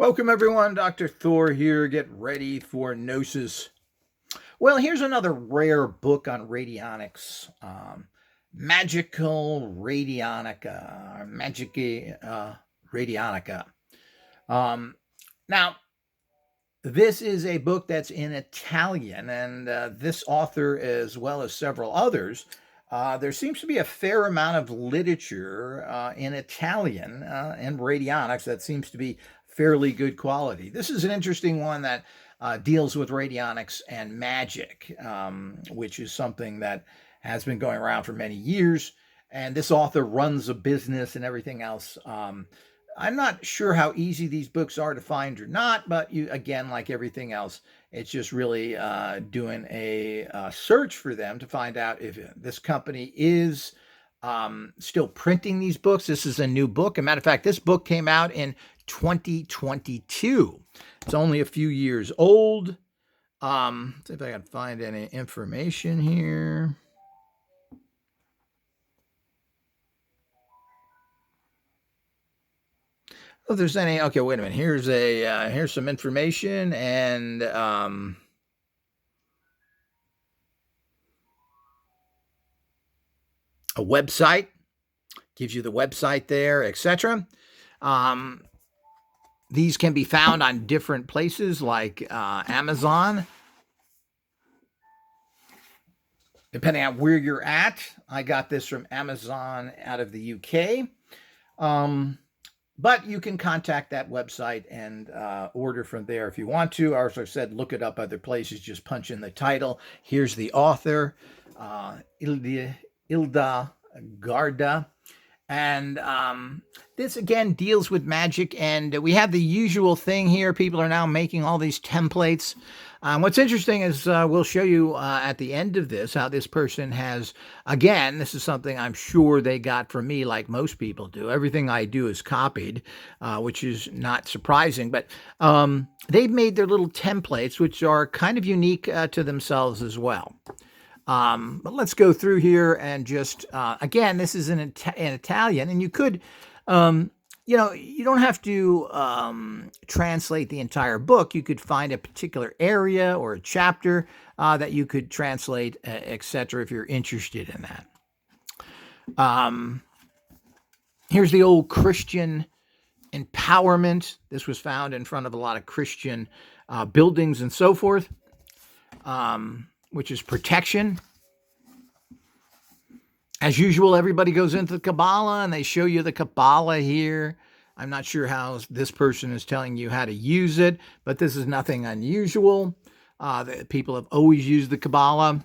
Welcome everyone, Dr. Thor here. Get ready for Gnosis. Well, here's another rare book on radionics. Magical Radionica, Magica Radionica. Now, this is a book that's in Italian, and this author, as well as several others, there seems to be a fair amount of literature in Italian and radionics that seems to be fairly good quality. This is an interesting one that deals with radionics and magic, which is something that has been going around for many years. And this author runs a business and everything else. I'm not sure how easy these books are to find or not, but you, again, like everything else, it's just really doing a search for them to find out if this company is still printing these books. This is a new book. As a matter of fact, this book came out in 2022. It's only a few years old. See if I can find any information here. If there's any, okay, wait a minute. Here's some information and a website. Gives you the website there, etc. These can be found on different places like Amazon. Depending on where you're at, I got this from Amazon out of the UK. But you can contact that website and order from there if you want to. Or, as I said, look it up other places. Just punch in the title. Here's the author, Ilda Garda. And this, again, deals with magic. And we have the usual thing here. People are now making all these templates. What's interesting is we'll show you at the end of this how this person has, again, this is something I'm sure they got from me like most people do. Everything I do is copied, which is not surprising. But they've made their little templates, which are kind of unique to themselves as well. But let's go through here and just, again, this is in Italian, and you could, you don't have to translate the entire book. You could find a particular area or a chapter that you could translate, etc., if you're interested in that. Here's the old Christian empowerment. This was found in front of a lot of Christian buildings and so forth, which is protection. As usual, everybody goes into the Kabbalah and they show you the Kabbalah here. I'm not sure how this person is telling you how to use it, but this is nothing unusual. People have always used the Kabbalah.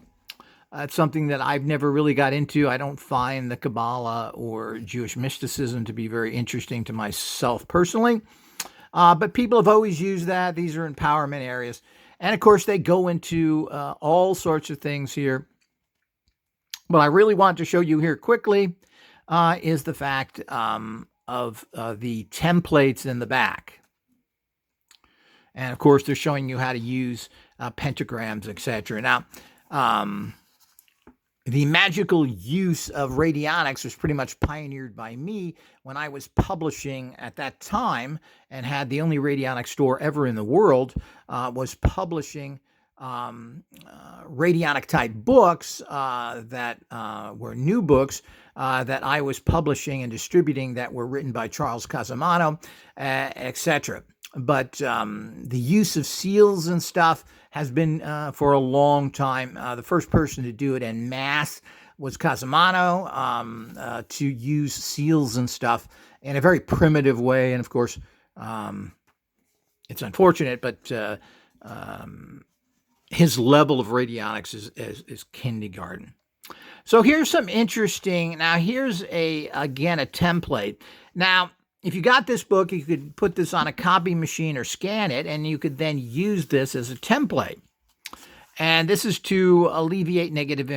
It's something that I've never really got into. I don't find the Kabbalah or Jewish mysticism to be very interesting to myself personally. But people have always used that. These are empowerment areas. And of course, they go into all sorts of things here. What I really want to show you here quickly is the fact of the templates in the back. And of course, they're showing you how to use pentagrams, etc. Now, the magical use of radionics was pretty much pioneered by me when I was publishing at that time and had the only radionic store ever in the world, was publishing radionic type books that were new books that I was publishing and distributing that were written by Charles Casamano, etc. But the use of seals and stuff has been for a long time. The first person to do it en masse was Casamano, to use seals and stuff in a very primitive way. And of course, it's unfortunate, but his level of radionics is kindergarten. So here's some interesting, now here's again a template. Now, if you got this book, you could put this on a copy machine or scan it, and you could then use this as a template. And this is to alleviate negative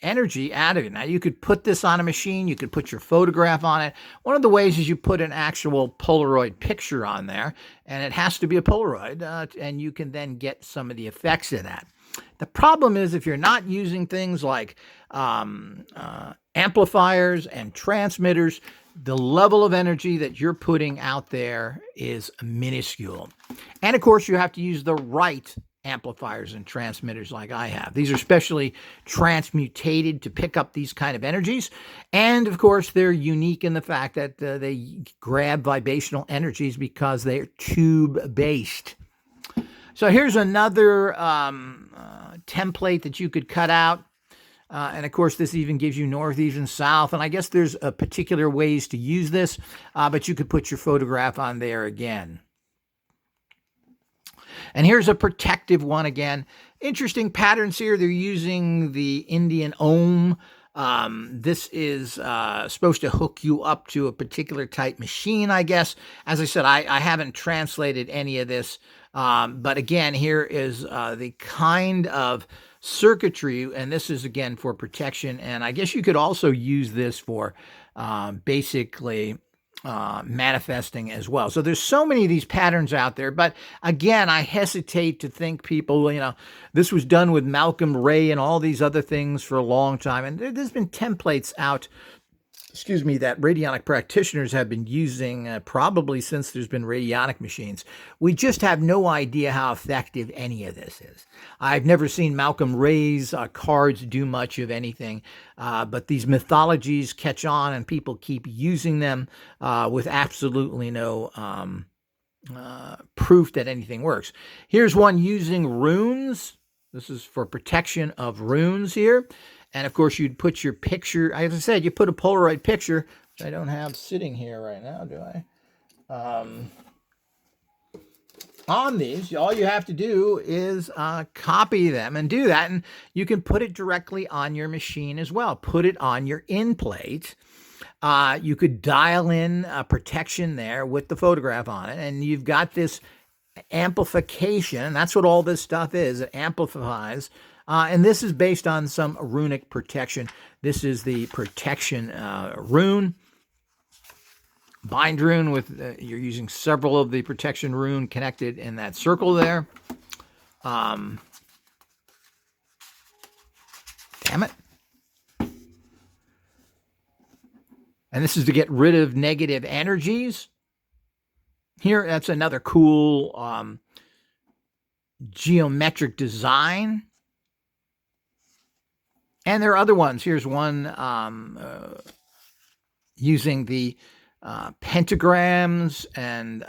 energy out of it. Now, you could put this on a machine. You could put your photograph on it. One of the ways is you put an actual Polaroid picture on there, and it has to be a Polaroid, and you can then get some of the effects of that. The problem is if you're not using things like amplifiers and transmitters, the level of energy that you're putting out there is minuscule. And of course, you have to use the right amplifiers and transmitters like I have. These are specially transmutated to pick up these kind of energies. And of course, they're unique in the fact that they grab vibrational energies because they're tube-based. So here's another template that you could cut out. And of course, this even gives you north, east, and south. And I guess there's particular ways to use this, but you could put your photograph on there again. And here's a protective one again. Interesting patterns here. They're using the Indian Ohm. This is supposed to hook you up to a particular type machine, I guess. As I said, I haven't translated any of this. But again, here is the kind of circuitry, and this is again for protection. And I guess you could also use this for basically manifesting as well. So there's so many of these patterns out there, but again, I hesitate to think people, this was done with Malcolm Ray and all these other things for a long time. And there's been templates out, that radionic practitioners have been using probably since there's been radionic machines. We just have no idea how effective any of this is. I've never seen Malcolm Ray's cards do much of anything, but these mythologies catch on and people keep using them with absolutely no proof that anything works. Here's one using runes. This is for protection of runes here. And of course, you'd put your picture, as I said, you put a Polaroid picture, which I don't have sitting here right now, do I? On these, all you have to do is copy them and do that. And you can put it directly on your machine as well. Put it on your in plate. You could dial in protection there with the photograph on it. And you've got this amplification. And that's what all this stuff is. It amplifies. And this is based on some runic protection. This is the protection rune. Bind rune with, you're using several of the protection rune connected in that circle there. Damn it. And this is to get rid of negative energies. Here, that's another cool geometric design. And there are other ones. Here's one using the pentagrams and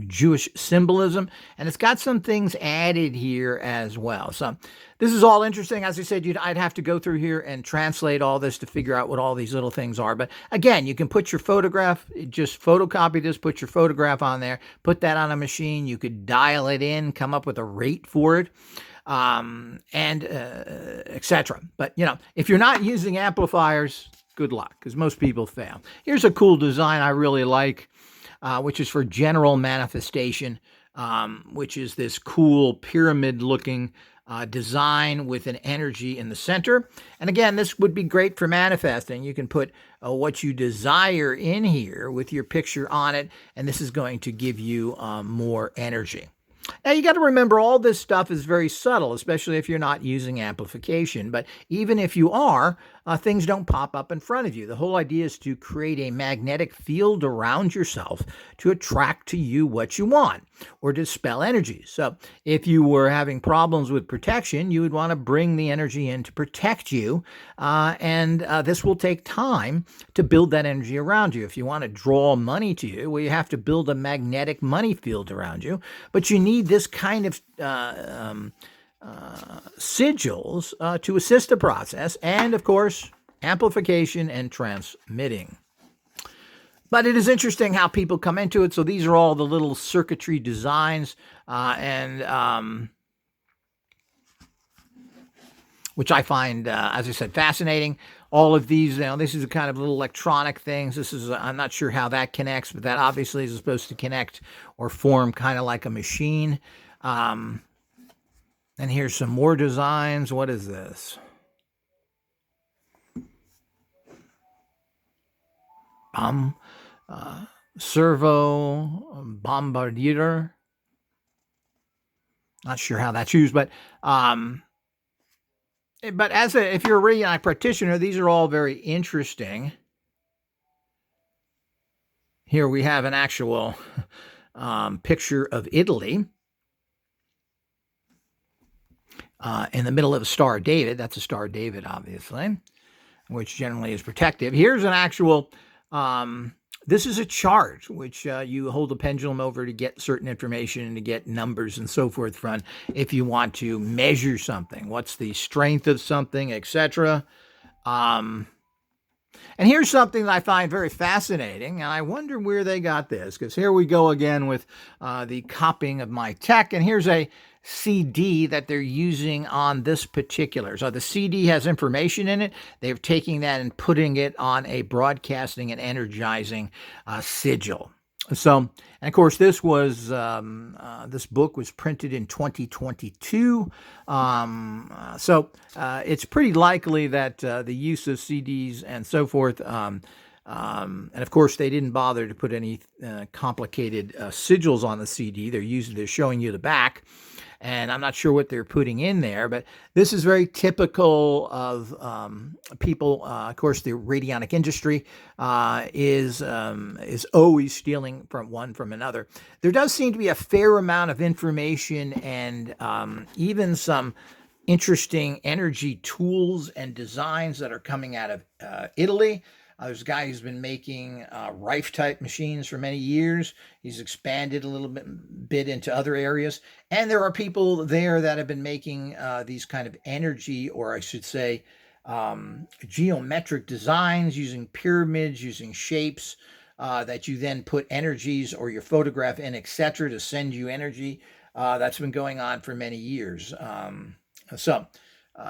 Jewish symbolism. And it's got some things added here as well. So this is all interesting. As I said, I'd have to go through here and translate all this to figure out what all these little things are. But again, you can put your photograph, just photocopy this, put your photograph on there, put that on a machine. You could dial it in, come up with a rate for it. And etc. But, if you're not using amplifiers, good luck, because most people fail. Here's a cool design I really like, which is for general manifestation, which is this cool pyramid-looking design with an energy in the center. And again, this would be great for manifesting. You can put what you desire in here with your picture on it, and this is going to give you more energy. Now, you got to remember all this stuff is very subtle, especially if you're not using amplification. But even if you are, things don't pop up in front of you. The whole idea is to create a magnetic field around yourself to attract to you what you want or dispel energy. So if you were having problems with protection, you would want to bring the energy in to protect you. And this will take time to build that energy around you. If you want to draw money to you, well, you have to build a magnetic money field around you. But you need this kind of sigils to assist the process, and of course, amplification and transmitting. But it is interesting how people come into it. So these are all the little circuitry designs, which I find, as I said, fascinating. All of these, this is a kind of little electronic things. This is, I'm not sure how that connects, but that obviously is supposed to connect or form kind of like a machine. And here's some more designs. What is this? Servo bombardier. Not sure how that's used, but if you're a radionic practitioner, these are all very interesting. Here we have an actual picture of Italy in the middle of a Star of David. That's a Star of David, obviously, which generally is protective. Here's an actual, this is a chart, which you hold the pendulum over to get certain information and to get numbers and so forth from if you want to measure something. What's the strength of something, etc. And here's something that I find very fascinating, and I wonder where they got this, because here we go again with the copying of my tech, and here's a CD that they're using on this particular. So the CD has information in it. They're taking that and putting it on a broadcasting and energizing sigil. So, and of course, this was this book was printed in 2022. It's pretty likely that the use of CDs and so forth, and of course, they didn't bother to put any complicated sigils on the CD. They're showing you the back. And I'm not sure what they're putting in there, but this is very typical of people. Of course, the radionic industry is always stealing from another. There does seem to be a fair amount of information and even some interesting energy tools and designs that are coming out of Italy. There's a guy who's been making Rife-type machines for many years. He's expanded a little bit into other areas. And there are people there that have been making these kind of energy, or I should say, geometric designs using pyramids, using shapes that you then put energies or your photograph in, etc., to send you energy. That's been going on for many years.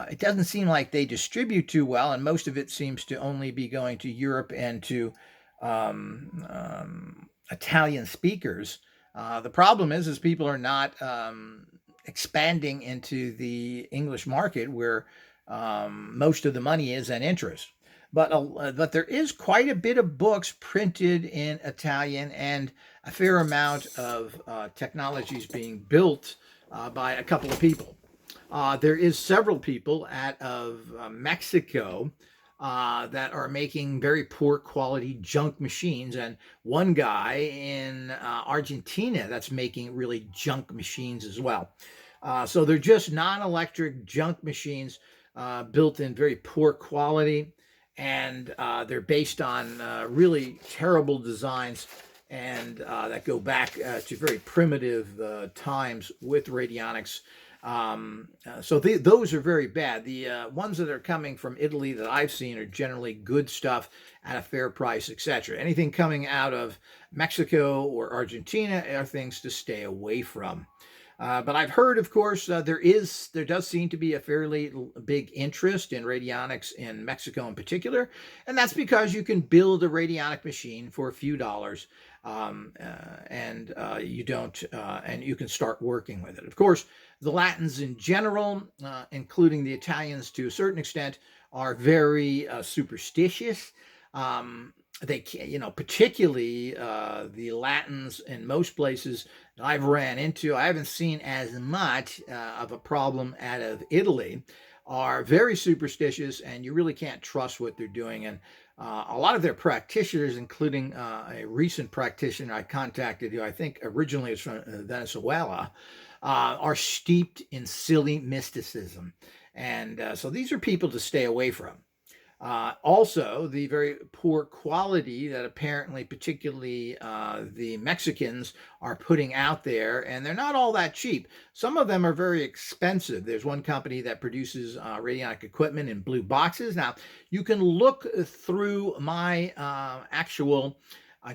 It doesn't seem like they distribute too well, and most of it seems to only be going to Europe and to Italian speakers. The problem is people are not expanding into the English market where most of the money is and interest. But there is quite a bit of books printed in Italian and a fair amount of technologies being built by a couple of people. There is several people out of Mexico that are making very poor quality junk machines, and one guy in Argentina that's making really junk machines as well. So they're just non-electric junk machines built in very poor quality, and they're based on really terrible designs and that go back to very primitive times with radionics. Those are very bad. The ones that are coming from Italy that I've seen are generally good stuff at a fair price, etc. Anything coming out of Mexico or Argentina are things to stay away from. But I've heard, of course, there does seem to be a fairly big interest in radionics in Mexico in particular, and that's because you can build a radionic machine for a few dollars, and you can start working with it. Of course, the Latins in general, including the Italians to a certain extent, are very superstitious. Particularly the Latins in most places that I've ran into, I haven't seen as much of a problem out of Italy, are very superstitious, and you really can't trust what they're doing. And a lot of their practitioners, including a recent practitioner I contacted, who I think originally is from Venezuela, are steeped in silly mysticism. And so these are people to stay away from. Also, the very poor quality that apparently, particularly the Mexicans, are putting out there, and they're not all that cheap. Some of them are very expensive. There's one company that produces radionic equipment in blue boxes. Now, you can look through my actual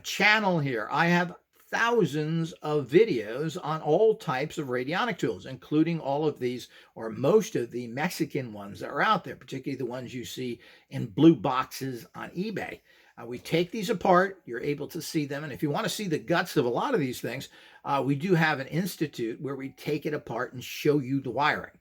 channel here. I have thousands of videos on all types of radionic tools, including all of these, or most of the Mexican ones that are out there, particularly the ones you see in blue boxes on eBay. We take these apart, you're able to see them, and if you want to see the guts of a lot of these things, we do have an institute where we take it apart and show you the wiring.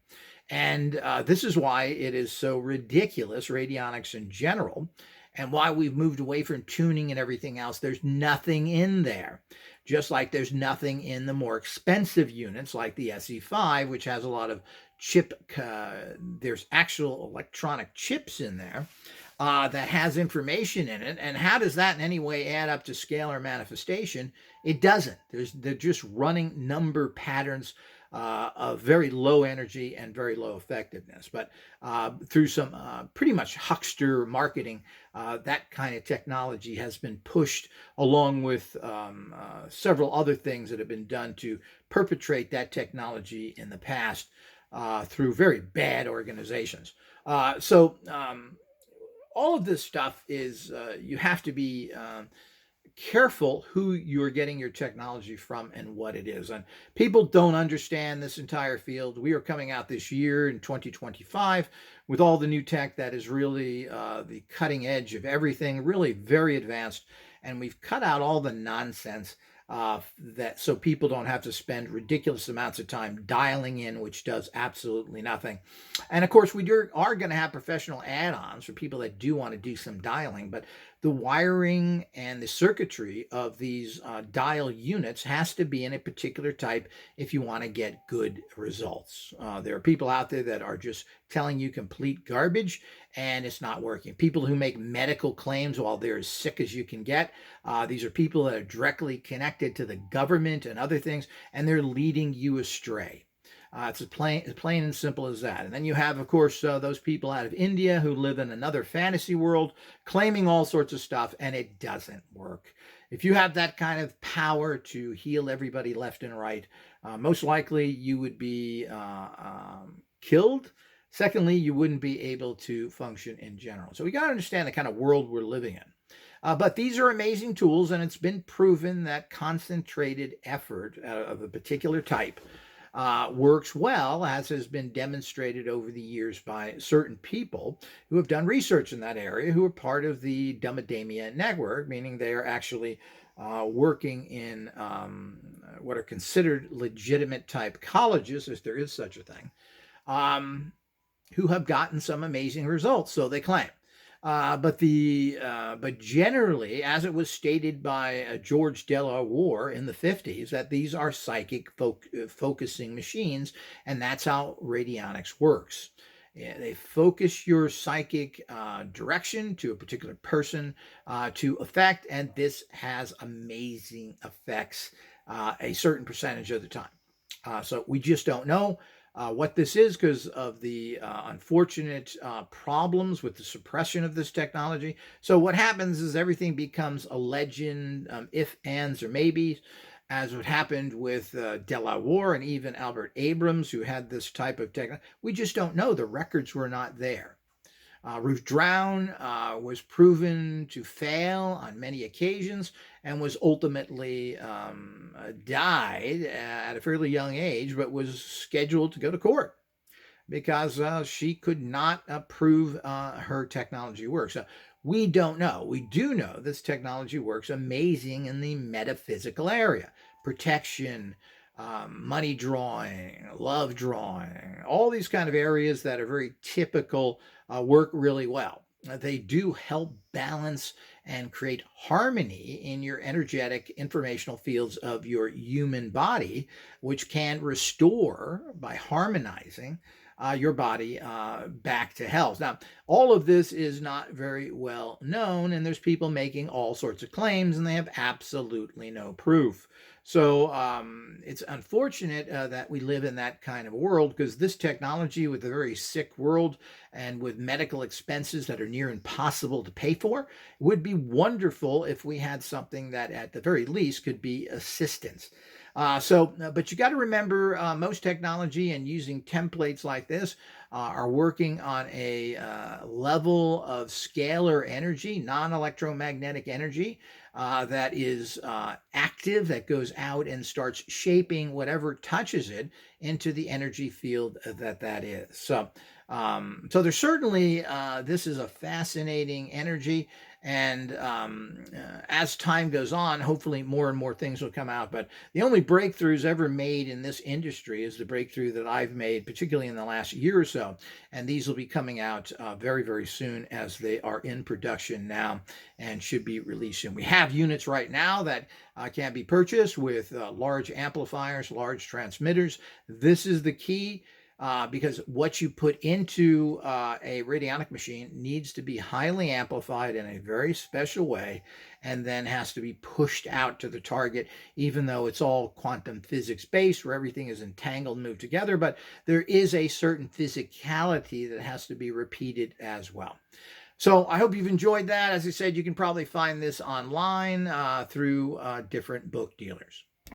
And this is why it is so ridiculous, radionics in general, and why we've moved away from tuning and everything else. There's nothing in there. Just like there's nothing in the more expensive units like the SE5, which has a lot of there's actual electronic chips in there that has information in it. And how does that in any way add up to scalar manifestation? It doesn't. They're just running number patterns of very low energy and very low effectiveness. But through some pretty much huckster marketing, that kind of technology has been pushed along with several other things that have been done to perpetrate that technology in the past through very bad organizations. All of this stuff is you have to be careful who you're getting your technology from and what it is. And people don't understand this entire field. We are coming out this year in 2025 with all the new tech that is really the cutting edge of everything, really very advanced. And we've cut out all the nonsense that so people don't have to spend ridiculous amounts of time dialing in, which does absolutely nothing. And of course, we are going to have professional add-ons for people that do want to do some dialing, but the wiring and the circuitry of these dial units has to be in a particular type if you want to get good results. There are people out there that are just telling you complete garbage and it's not working. People who make medical claims while they're as sick as you can get. These are people that are directly connected to the government and other things, and they're leading you astray. It's as plain and simple as that. And then you have, of course, those people out of India who live in another fantasy world claiming all sorts of stuff, and it doesn't work. If you have that kind of power to heal everybody left and right, most likely you would be killed. Secondly, you wouldn't be able to function in general. So we got to understand the kind of world we're living in. But these are amazing tools, and it's been proven that concentrated effort of a particular type works well, as has been demonstrated over the years by certain people who have done research in that area, who are part of the Dumbademia network, meaning they are actually working in what are considered legitimate type colleges, if there is such a thing, who have gotten some amazing results, so they claim. But generally, as it was stated by George Delaware in the 50s, that these are psychic focusing machines, and that's how radionics works. They focus your psychic direction to a particular person to effect, and this has amazing effects a certain percentage of the time. So we just don't know what this is because of the unfortunate problems with the suppression of this technology. So what happens is everything becomes a legend, if, ands, or maybes, as what happened with Delaware and even Albert Abrams, who had this type of technology. We just don't know. The records were not there. Ruth Drown was proven to fail on many occasions and was ultimately died at a fairly young age, but was scheduled to go to court because she could not prove her technology works. We don't know. We do know this technology works amazing in the metaphysical area. Protection, money drawing, love drawing, all these kind of areas that are very typical work really well. They do help balance and create harmony in your energetic informational fields of your human body, which can restore by harmonizing your body back to health. Now, all of this is not very well known, and there's people making all sorts of claims, and they have absolutely no proof. So it's unfortunate that we live in that kind of world, because this technology, with a very sick world and with medical expenses that are near impossible to pay for, would be wonderful if we had something that at the very least could be assistance. But you got to remember, most technology and using templates like this are working on a level of scalar energy, non-electromagnetic energy, that is active, that goes out and starts shaping whatever touches it into the energy field that is. So there's certainly, this is a fascinating energy. And as time goes on, hopefully more and more things will come out. But the only breakthroughs ever made in this industry is the breakthrough that I've made, particularly in the last year or so. And these will be coming out very, very soon, as they are in production now and should be released. And we have units right now that can be purchased with large amplifiers, large transmitters. This is the key. because what you put into a radionic machine needs to be highly amplified in a very special way and then has to be pushed out to the target, even though it's all quantum physics based where everything is entangled, moved together. But there is a certain physicality that has to be repeated as well. So I hope you've enjoyed that. As I said, you can probably find this online through different book dealers.